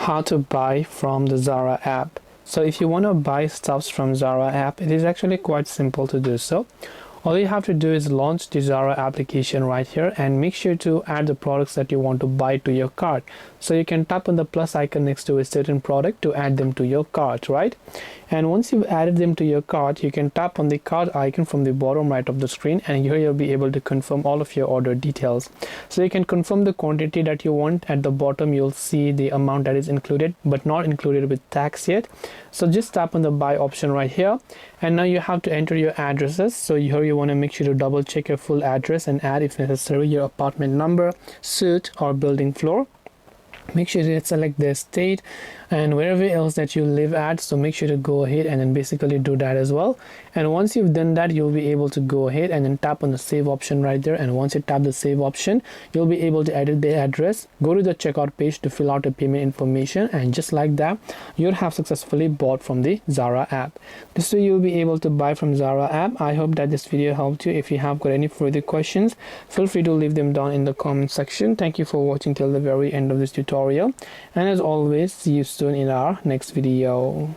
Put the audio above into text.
how to buy from the Zara app. So if you want to buy stuffs from Zara app, it is actually quite simple to do so. All you have to do is launch the Zara application right here and make sure to add the products that you want to buy to your cart. So you can tap on the plus icon next to a certain product to add them to your cart, right? And once you've added them to your cart, you can tap on the cart icon from the bottom right of the screen, and here you'll be able to confirm all of your order details. So you can confirm the quantity that you want. At the bottom you'll see the amount that is included but not included with tax yet. So just tap on the buy option right here, and now you have to enter your addresses. So here you want to make sure to double check your full address and add, if necessary, your apartment number, suite or building floor. Make sure to select the state and wherever else that you live at, so make sure to go ahead and then basically do that as well. And once you've done that, you'll be able to go ahead and then tap on the save option right there, and once you tap the save option, you'll be able to edit the address, go to the checkout page to fill out the payment information, and just like that, you'll have successfully bought from the Zara app. This way you'll be able to buy from Zara app. I hope that this video helped you. If you have got any further questions, feel free to leave them down in the comment section. Thank you for watching till the very end of this tutorial, and as always, see you soon in our next video.